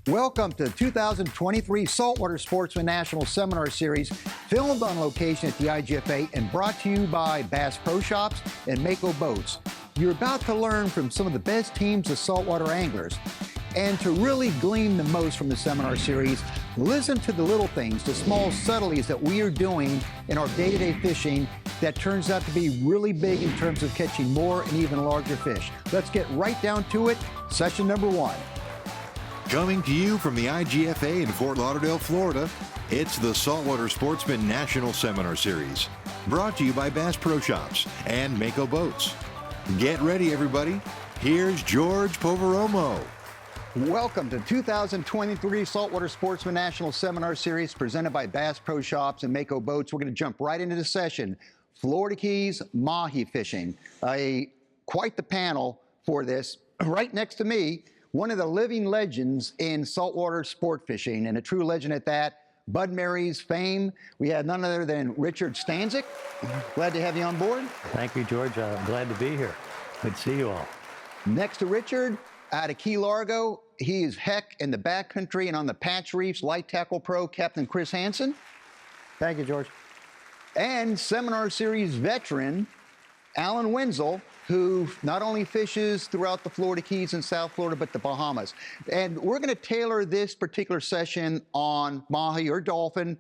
Welcome to the 2023 Saltwater Sportsman National Seminar Series, filmed on location at the IGFA and brought to you by Bass Pro Shops and Mako Boats. You're about to learn from some of the best teams of saltwater anglers. And to really glean the most from the seminar series, listen to the little things, the small subtleties that we are doing in our day-to-day fishing that turns out to be really big in terms of catching more and even larger fish. Let's get right down to it. Session number one. Coming to you from the IGFA in Fort Lauderdale, Florida, it's the Saltwater Sportsman National Seminar Series, brought to you by Bass Pro Shops and Mako Boats. Get ready, everybody. Here's George Poveromo. Welcome to 2023 Saltwater Sportsman National Seminar Series presented by Bass Pro Shops and Mako Boats. We're going to jump right into the session. Florida Keys Mahi fishing. Quite the panel for this. Right next to me, one of the living legends in saltwater sport fishing, and a true legend at that, Bud Mary's fame. We have none other than Richard Stanczyk. Glad to have you on board. Thank you, George. Glad to be here. Good to see you all. Next to Richard, out of Key Largo, he is heck in the backcountry and on the patch reefs, light tackle pro, Captain Chris Hanson. Thank you, George. And seminar series veteran, Alan Wenzel, who not only fishes throughout the Florida Keys and South Florida, but the Bahamas. And we're going to tailor this particular session on Mahi or dolphin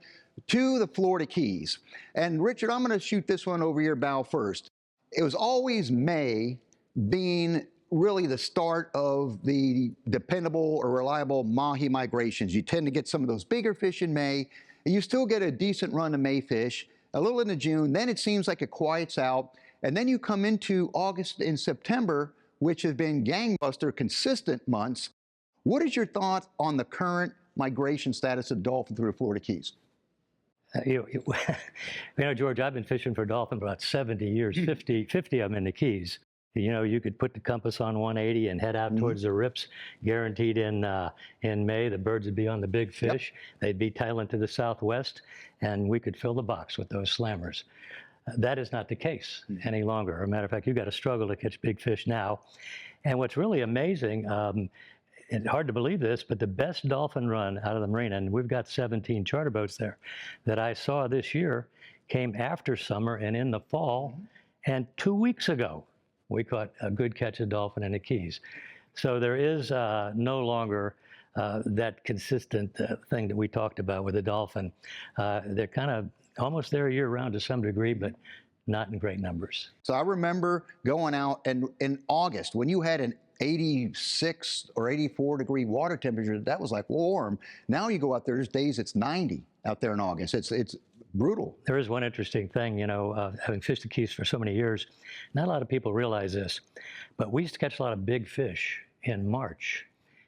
to the Florida Keys. And Richard, I'm going to shoot this one over your bow first. It was always May being really the start of the dependable or reliable Mahi migrations. You tend to get some of those bigger fish in May, and you still get a decent run of May fish, a little into June, then it seems like it quiets out. And then you come into August and September, which have been gangbuster consistent months. What is your thought on the current migration status of dolphin through the Florida Keys? You know, George, I've been fishing for dolphin for about 70 years, 50 I'm in the Keys. You know, you could put the compass on 180 and head out towards the rips, guaranteed in May, the birds would be on the big fish. Yep. They'd be tailing to the southwest, and we could fill the box with those slammers. That is not the case any longer. As a matter of fact, you've got to struggle to catch big fish now. And what's really amazing, it's hard to believe this, but the best dolphin run out of the marina, and we've got 17 charter boats there, that I saw this year came after summer and in the fall. And 2 weeks ago, we caught a good catch of dolphin in the Keys. So there is no longer that consistent thing that we talked about with the dolphin. They're kind of almost there year-round to some degree, but not in great numbers. So I remember going out and in August when you had an 86 or 84 degree water temperature, that was like warm. Now you go out there, there's days it's 90 out there in August. It's brutal. There is one interesting thing, you know, having fished the Keys for so many years, not a lot of people realize this, but we used to catch a lot of big fish in March.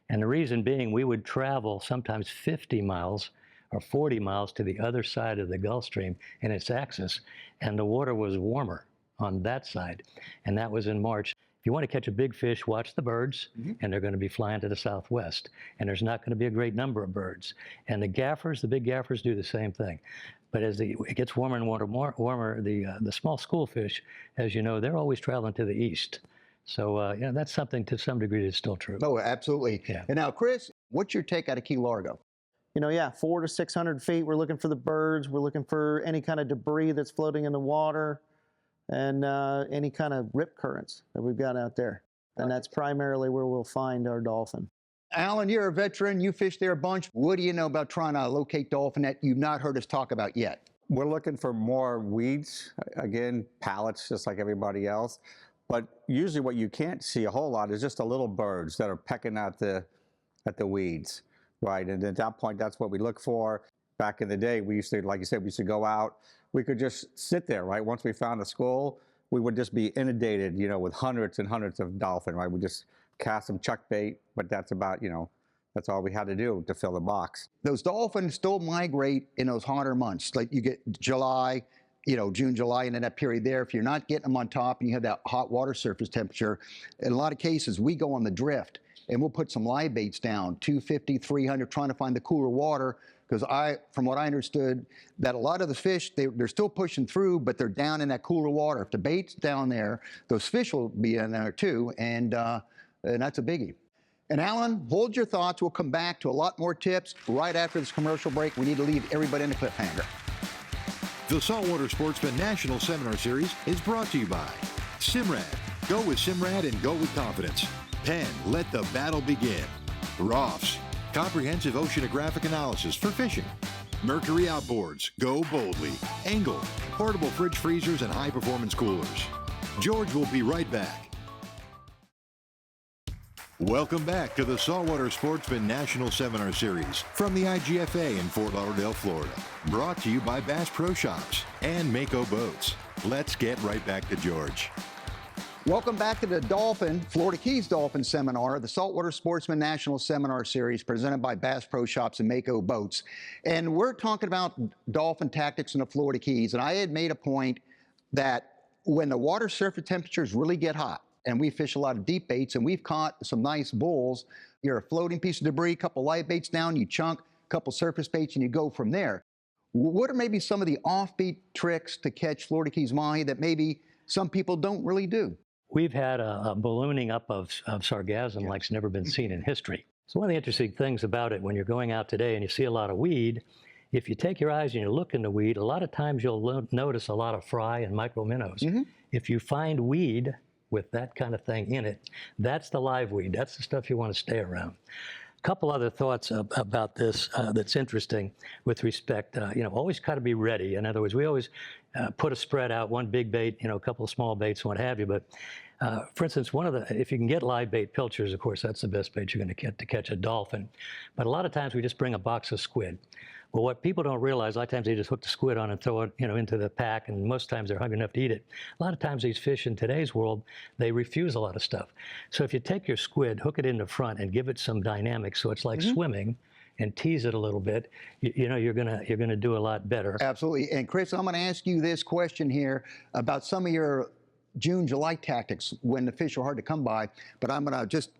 And the reason being, we would travel sometimes 50 miles or 40 miles to the other side of the Gulf Stream in its axis, and the water was warmer on that side, and that was in March. If you want to catch a big fish, watch the birds, and they're going to be flying to the southwest, and there's not going to be a great number of birds. And the gaffers, the big gaffers, do the same thing. But as it gets warmer and warmer, the small school fish, as you know, they're always traveling to the east. So, you know, that's something to some degree that's still true. Oh, absolutely. Yeah. And now, Chris, what's your take out of Key Largo? You know, yeah, 400 to 600 feet. We're looking for the birds. We're looking for any kind of debris that's floating in the water and any kind of rip currents that we've got out there. And that's primarily where we'll find our dolphin. Alan, you're a veteran. You fish there a bunch. What do you know about trying to locate dolphin that you've not heard us talk about yet? We're looking for more weeds. Again, pallets, just like everybody else. But usually what you can't see a whole lot is just the little birds that are pecking at the weeds. Right, and at that point, that's what we look for. Back in the day, we used to, like you said, we used to go out. We could just sit there, right? Once we found a school, we would just be inundated, you know, with hundreds and hundreds of dolphin, right? We just cast some chuck bait, but that's about, you know, that's all we had to do to fill the box. Those dolphins still migrate in those hotter months. Like you get July, you know, June, July, and in that period there. If you're not getting them on top and you have that hot water surface temperature, in a lot of cases, we go on the drift. And we'll put some live baits down, 250, 300, trying to find the cooler water. Because from what I understood, that a lot of the fish, they're still pushing through, but they're down in that cooler water. If the bait's down there, those fish will be in there too, and that's a biggie. And Alan, hold your thoughts. We'll come back to a lot more tips right after this commercial break. We need to leave everybody in a cliffhanger. The Saltwater Sportsman National Seminar Series is brought to you by Simrad. Go with Simrad and go with confidence. Penn, let the battle begin. Ross, comprehensive oceanographic analysis for fishing. Mercury Outboards, go boldly. Angle, portable fridge freezers and high-performance coolers. George will be right back. Welcome back to the Saltwater Sportsman National Seminar Series from the IGFA in Fort Lauderdale, Florida. Brought to you by Bass Pro Shops and Mako Boats. Let's get right back to George. Welcome back to the Florida Keys Dolphin Seminar, the Saltwater Sportsman National Seminar Series presented by Bass Pro Shops and Mako Boats. And we're talking about dolphin tactics in the Florida Keys. And I had made a point that when the water surface temperatures really get hot, and we fish a lot of deep baits, and we've caught some nice bulls, you're a floating piece of debris, a couple live baits down, you chunk, a couple surface baits, and you go from there. What are maybe some of the offbeat tricks to catch Florida Keys Mahi that maybe some people don't really do? We've had a ballooning up of sargassum like's never been seen in history. So one of the interesting things about it, when you're going out today and you see a lot of weed, if you take your eyes and you look in the weed, a lot of times you'll notice a lot of fry and micro minnows. If you find weed with that kind of thing in it, that's the live weed. That's the stuff you want to stay around. A couple other thoughts about this that's interesting with respect, always got to be ready. In other words, we always put a spread out, one big bait, a couple of small baits, what have you. But for instance, if you can get live bait pilchers, of course, that's the best bait you're going to get to catch a dolphin. But a lot of times we just bring a box of squid. Well, what people don't realize, a lot of times they just hook the squid on and throw it, into the pack, and most times they're hungry enough to eat it. A lot of times these fish in today's world, they refuse a lot of stuff. So if you take your squid, hook it in the front, and give it some dynamics, so it's like swimming, and tease it a little bit, you're gonna do a lot better. Absolutely. And Chris, I'm going to ask you this question here about some of your June, July tactics when the fish are hard to come by, but I'm going to just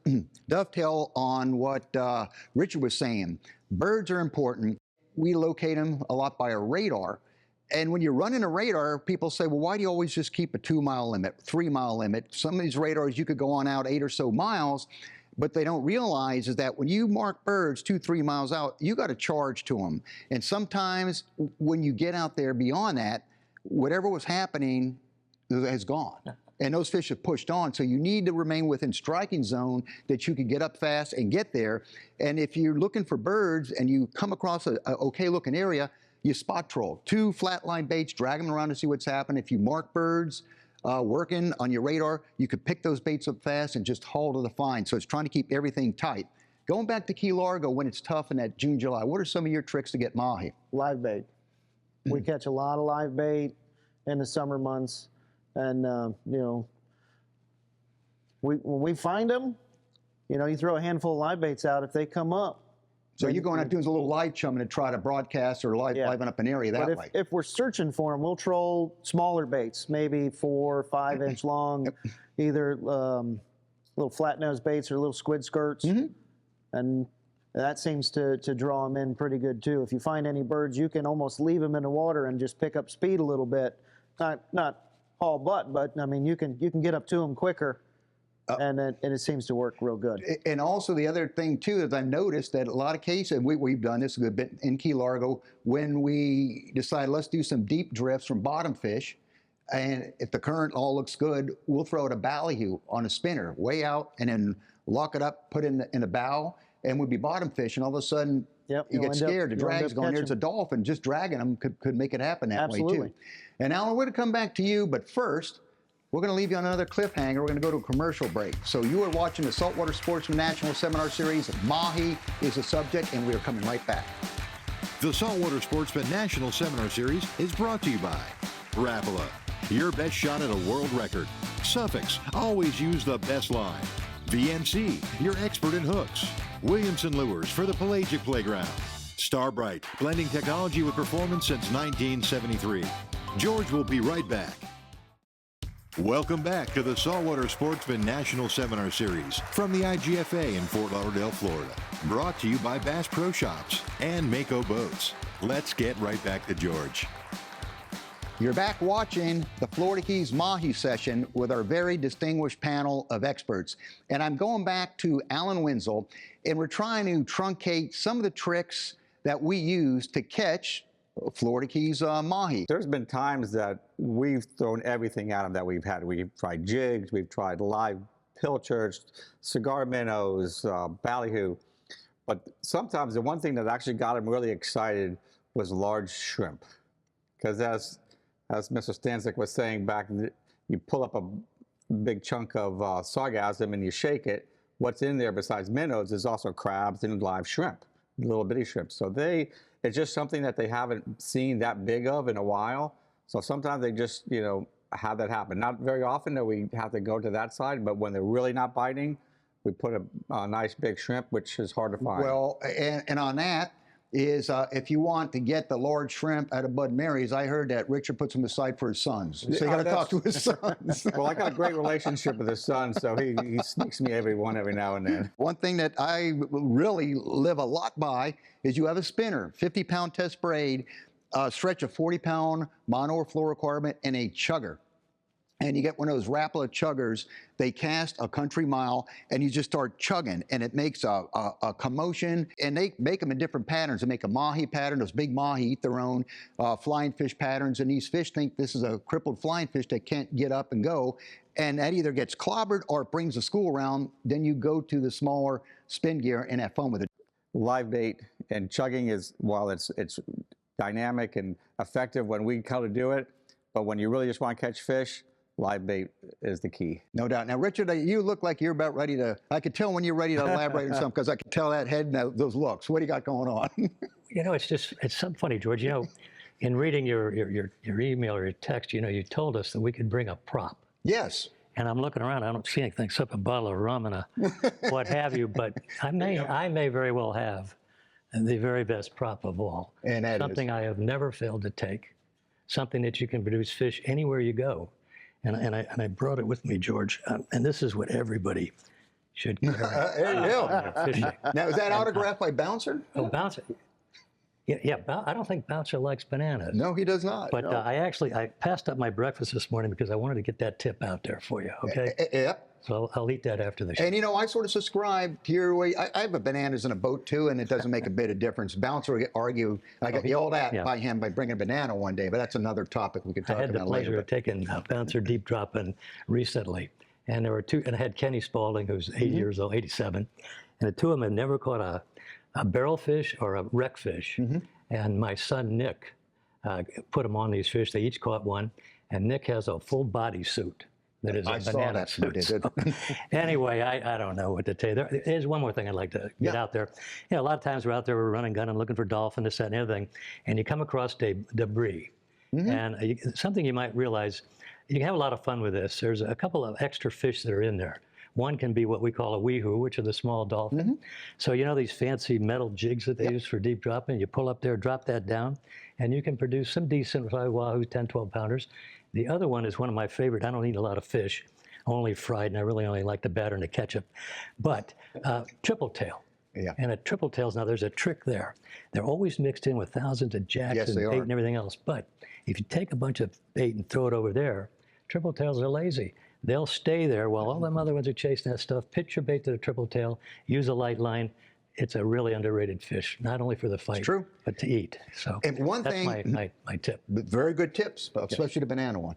dovetail on what Richard was saying. Birds are important. We locate them a lot by a radar. And when you're running a radar, people say, well, why do you always just keep a 2-mile limit, 3-mile limit? Some of these radars, you could go on out 8 or so miles, but they don't realize is that when you mark birds 2-3 miles out, you got to charge to them. And sometimes when you get out there beyond that, whatever was happening has gone. And those fish have pushed on. So you need to remain within striking zone that you can get up fast and get there. And if you're looking for birds and you come across a okay looking area, you spot troll. 2 flatline baits, drag them around to see what's happening. If you mark birds working on your radar, you could pick those baits up fast and just haul to the find. So it's trying to keep everything tight. Going back to Key Largo when it's tough in that June, July, what are some of your tricks to get Mahi? Live bait. We catch a lot of live bait in the summer months. And, when we find them, you throw a handful of live baits out if they come up. So you're going out doing a little live chumming to try to broadcast or liven up an area that way. If we're searching for them, we'll troll smaller baits, maybe 4 or 5 inch long, either little flat nose baits or little squid skirts. And that seems to draw them in pretty good too. If you find any birds, you can almost leave them in the water and just pick up speed a little bit. Not all but I mean, you can get up to them quicker, and it seems to work real good. And also the other thing too is I've noticed that a lot of cases, and we've done this a good bit in Key Largo, when we decide let's do some deep drifts from bottom fish, and if the current all looks good, we'll throw it a ballyhoo on a spinner way out, and then lock it up, put it in the bow, and we'd be bottom fish, and all of a sudden you get scared. The drag's going, there's a dolphin. Just dragging them could make it happen that way too. And Alan, we're going to come back to you, but first, we're going to leave you on another cliffhanger. We're going to go to a commercial break. So you are watching the Saltwater Sportsman National Seminar Series. Mahi is the subject, and we are coming right back. The Saltwater Sportsman National Seminar Series is brought to you by Rapala, your best shot at a world record. Suffix, always use the best line. VNC, your expert in hooks. Williamson Lures for the pelagic playground. Starbright, blending technology with performance since 1973. George will be right back. Welcome back to the Saltwater Sportsman National Seminar Series from the IGFA in Fort Lauderdale, Florida. Brought to you by Bass Pro Shops and Mako Boats. Let's get right back to George. You're back watching the Florida Keys Mahi session with our very distinguished panel of experts. And I'm going back to Alan Wenzel, and we're trying to truncate some of the tricks that we use to catch Florida Keys Mahi. There's been times that we've thrown everything at them that we've had. We've tried jigs, we've tried live pilchards, cigar minnows, ballyhoo. But sometimes the one thing that actually got them really excited was large shrimp. Because as Mr. Stanczyk was saying back, you pull up a big chunk of sargassum and you shake it. What's in there besides minnows is also crabs and live shrimp, little bitty shrimp. So it's just something that they haven't seen that big of in a while. So sometimes they just, have that happen. Not very often that we have to go to that side, but when they're really not biting, we put a nice big shrimp, which is hard to find. Well, and on that is if you want to get the large shrimp out of Bud Mary's, I heard that Richard puts them aside for his sons. So you got to talk to his sons. Well, I got a great relationship with his son, so he sneaks me every now and then. One thing that I really live a lot by is you have a spinner, 50-pound test braid, stretch of 40-pound monofluorocarbon, and a chugger. And you get one of those Rapala chuggers, they cast a country mile, and you just start chugging, and it makes a commotion, and they make them in different patterns. They make a Mahi pattern, those big Mahi eat their own flying fish patterns, and these fish think this is a crippled flying fish that can't get up and go, and that either gets clobbered or it brings the school around. Then you go to the smaller spin gear and have fun with it. Live bait and chugging is, while it's dynamic and effective when we come to do it, but when you really just want to catch fish, live bait is the key. No doubt. Now, Richard, you look like you're about ready to, I could tell when you're ready to elaborate on something, because I could tell that head and those looks. What do you got going on? It's something funny, George. In reading your email or your text, you told us that we could bring a prop. Yes. And I'm looking around, I don't see anything except a bottle of rum and a what have you, but I may very well have the very best prop of all. And that something is? I have never failed to take, something that you can produce fish anywhere you go. And I brought it with me, George. And this is what everybody should carry. There you go. Fishing. Now, is that autographed by Bouncer? Oh, Bouncer. Yeah. I don't think Bouncer likes bananas. No, he does not. But no. I passed up my breakfast this morning because I wanted to get that tip out there for you. Okay. Yep. So I'll eat that after the show. And I sort of subscribe to your way. I have bananas in a boat too, and it doesn't make a bit of difference. Bouncer would argue, I got yelled at by him by bringing a banana one day, but that's another topic we could talk about later. I had the pleasure of taking Bouncer deep dropping recently, and there were two, and I had Kenny Spalding, who's 80 years old, 87, and the two of them had never caught a barrel fish or a wreck fish, and my son Nick put them on these fish. They each caught one, and Nick has a full body suit. That is a banana suit. So, anyway, I don't know what to tell you. There's one more thing I'd like to get out there. A lot of times we're out there, we're running gun and looking for dolphin, this, that, and everything, and you come across debris. And something you might realize, you can have a lot of fun with this. There's a couple of extra fish that are in there. One can be what we call a weehoo, which are the small dolphin. So these fancy metal jigs that they use for deep dropping, you pull up there, drop that down, and you can produce some decent wahoo, 10, 12 pounders. The other one is one of my favorite. I don't eat a lot of fish, only fried, and I really only like the batter and the ketchup. But triple tail. Yeah. And a triple tails, now there's a trick there. They're always mixed in with thousands of jacks and bait and everything else. But if you take a bunch of bait and throw it over there, triple tails are lazy. They'll stay there while all them other ones are chasing that stuff. Pitch your bait to the triple tail, use a light line. It's a really underrated fish, not only for the fight, but to eat. So and one that's thing, my tip. Very good tips, especially the banana one.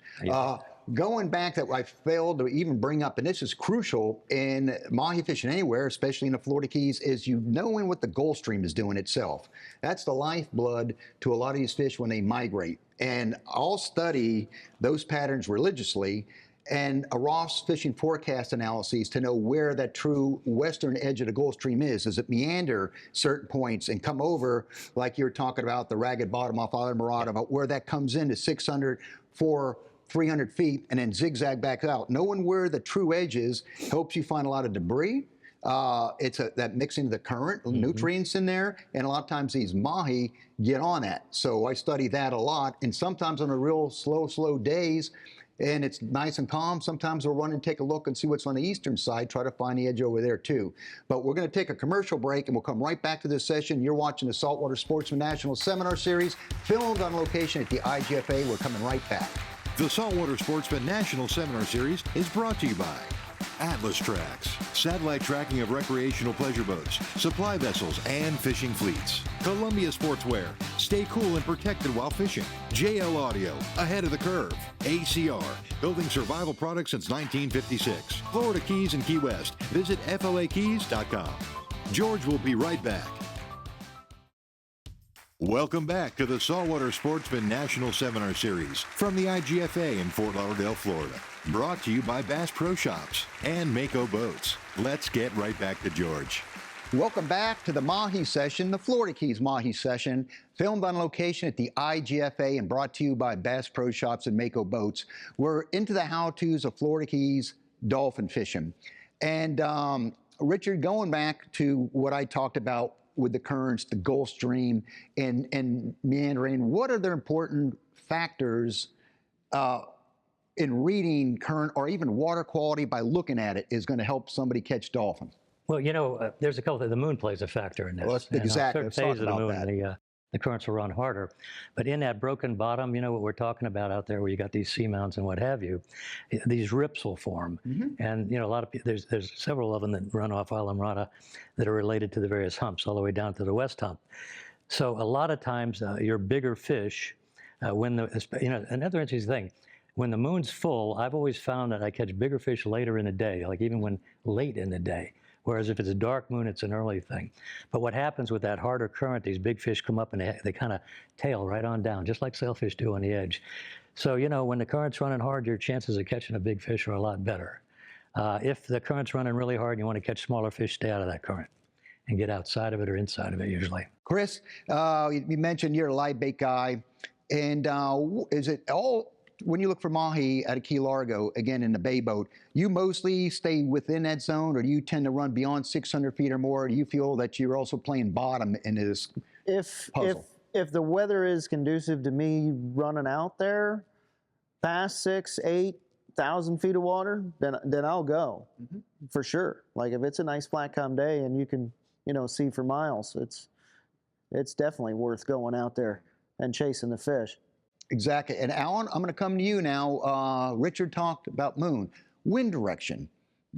Going back that I failed to even bring up, and this is crucial in Mahi fishing anywhere, especially in the Florida Keys, is knowing what the Gulf Stream is doing itself. That's the lifeblood to a lot of these fish when they migrate. And I'll study those patterns religiously and a Ross fishing forecast analyses to know where that true western edge of the Gulf Stream is. Does it meander certain points and come over, like you're talking about the ragged bottom off Isla Morada, about where that comes into 600, 300 feet, and then zigzag back out. Knowing where the true edge is helps you find a lot of debris. It's that mixing of the current, nutrients in there, and a lot of times these Mahi get on that. So I study that a lot, and sometimes on the real slow days, and it's nice and calm. Sometimes we'll run and take a look and see what's on the eastern side, try to find the edge over there too. But we're going to take a commercial break, and we'll come right back to this session. You're watching the Saltwater Sportsman National Seminar Series, filmed on location at the IGFA. We're coming right back. The Saltwater Sportsman National Seminar Series is brought to you by Atlas Tracks, satellite tracking of recreational pleasure boats, supply vessels, and fishing fleets. Columbia Sportswear, stay cool and protected while fishing. JL Audio, ahead of the curve. ACR, building survival products since 1956. Florida Keys and Key West, visit flakeys.com. George will be right back. Welcome back to the Saltwater Sportsman National Seminar Series from the IGFA in Fort Lauderdale, Florida. Brought to you by Bass Pro Shops and Mako Boats. Let's get right back to George. Welcome back to the Mahi session, the Florida Keys Mahi session, filmed on location at the IGFA and brought to you by Bass Pro Shops and Mako Boats. We're into the how-tos of Florida Keys dolphin fishing. And Richard, going back to what I talked about with the currents, the Gulf Stream, and meandering, what are the important factors in reading current or even water quality by looking at it is going to help somebody catch dolphin? Well, you know, there's a couple. The moon plays a factor in this. Well, that's And on exactly. certain Let's talk phase of the about moon, that. the currents will run harder. But in that broken bottom, you know what we're talking about out there, where you got these seamounts and what have you, these rips will form. And you know, a lot of people, there's several of them that run off Islamorada that are related to the various humps, all the way down to the west hump. So a lot of times, your bigger fish, another interesting thing. When the moon's full, I've always found that I catch bigger fish later in the day, like even when late in the day. Whereas if it's a dark moon, it's an early thing. But what happens with that harder current, these big fish come up and they kind of tail right on down, just like sailfish do on the edge. So, you know, when the current's running hard, your chances of catching a big fish are a lot better. If the current's running really hard and you want to catch smaller fish, stay out of that current and get outside of it or inside of it usually. Chris, you mentioned you're a live bait guy. And is it all, when you look for Mahi at a Key Largo, again in the bay boat, you mostly stay within that zone, or do you tend to run beyond 600 feet or more? Or do you feel that you're also playing bottom in this puzzle? If the weather is conducive to me running out there past 8,000 feet of water, then I'll go for sure. Like if it's a nice flat calm day and you can, you know, see for miles, it's definitely worth going out there and chasing the fish. Exactly. And Alan, I'm going to come to you now. Richard talked about moon. Wind direction.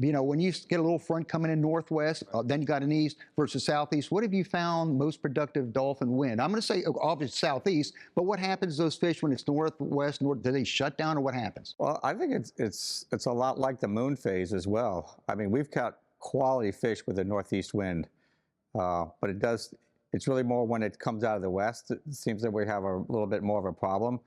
You know, when you get a little front coming in northwest, then you got an east versus southeast, what have you found most productive dolphin wind? I'm going to say obviously southeast, but what happens to those fish when it's northwest, do they shut down or what happens? Well, I think it's a lot like the moon phase as well. I mean, we've caught quality fish with a northeast wind, but it's really more when it comes out of the west. It seems that we have a little bit more of a problem,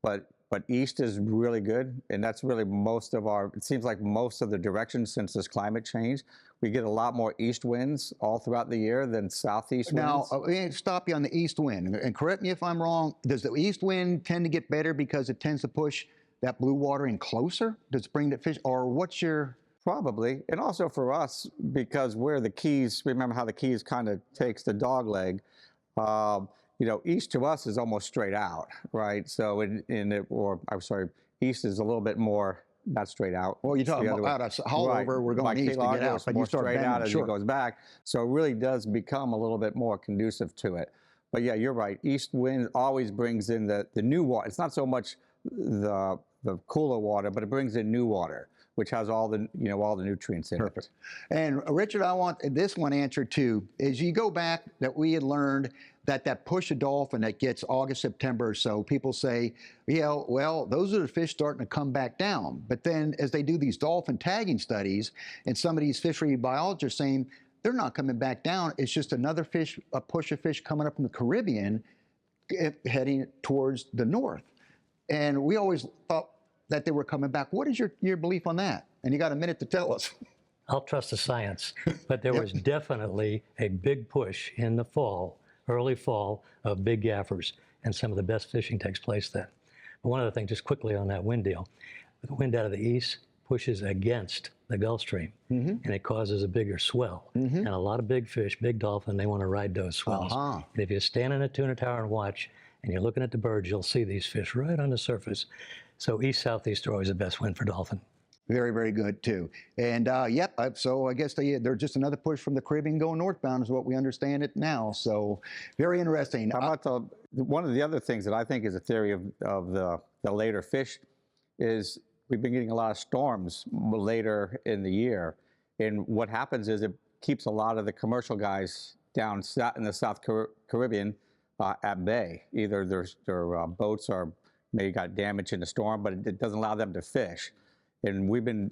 but east is really good, and that's really it seems like most of the direction since this climate change. We get a lot more east winds all throughout the year than southeast winds. Now, let me stop you on the east wind, and correct me if I'm wrong. Does the east wind tend to get better because it tends to push that blue water in closer? Does it bring the fish, or what's your... Probably, and also for us, because we're the Keys, remember how the Keys kind of takes the dog leg, you know, east to us is almost straight out, right? So east is a little bit more, not straight out. Well, you're talking about a hollover, we're going east to get out, but you start straight out as sure. it goes back. So it really does become a little bit more conducive to it. But yeah, you're right. East wind always brings in the new water. It's not so much the cooler water, but it brings in new water, which has all the nutrients in it. And Richard, I want this one answered too. As you go back, that we had learned that push of dolphin that gets August, September or so, people say, yeah, well, those are the fish starting to come back down. But then as they do these dolphin tagging studies, and some of these fishery biologists are saying they're not coming back down. It's just another fish, a push of fish coming up from the Caribbean, heading towards the north. And we always thought that they were coming back. What is your belief on that? And you got a minute to tell us. I'll trust the science, but there was definitely a big push in the fall, early fall, of big gaffers, and some of the best fishing takes place then. But one other thing, just quickly on that wind deal, the wind out of the east pushes against the Gulf Stream, and it causes a bigger swell. And a lot of big fish, big dolphin, they want to ride those swells. And if you stand in a tuna tower and watch, and you're looking at the birds, you'll see these fish right on the surface. So east-southeast are always the best wind for dolphin. Very, very good too. And so I guess they're just another push from the Caribbean going northbound is what we understand it now. So very interesting. How about one of the other things that I think is a theory of the later fish is we've been getting a lot of storms later in the year. And what happens is it keeps a lot of the commercial guys down in the South Caribbean at bay. Either their boats are maybe got damaged in the storm, but it doesn't allow them to fish. And we've been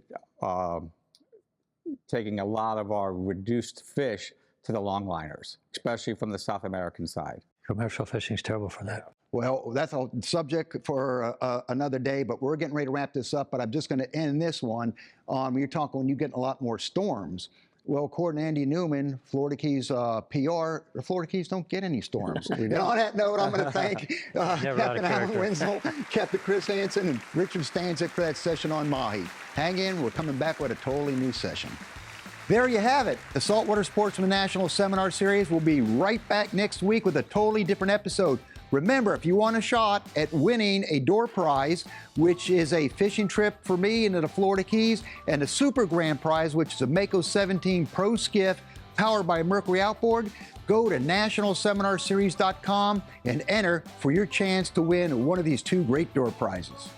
taking a lot of our reduced fish to the longliners, especially from the South American side. Commercial fishing is terrible for that. Well, that's a subject for another day, but we're getting ready to wrap this up. But I'm just going to end this one on you're talking when you get a lot more storms. Well, according to Andy Newman, Florida Keys PR, the Florida Keys don't get any storms. And on that note, I'm going to thank Captain Alan Wenzel, Captain Chris Hanson, and Richard Stanczyk for that session on Mahi. Hang in, we're coming back with a totally new session. There you have it. The Saltwater Sportsman National Seminar Series will be right back next week with a totally different episode. Remember, if you want a shot at winning a door prize, which is a fishing trip for me into the Florida Keys, and a super grand prize, which is a Mako 17 Pro Skiff powered by Mercury Outboard, go to nationalseminarseries.com and enter for your chance to win one of these two great door prizes.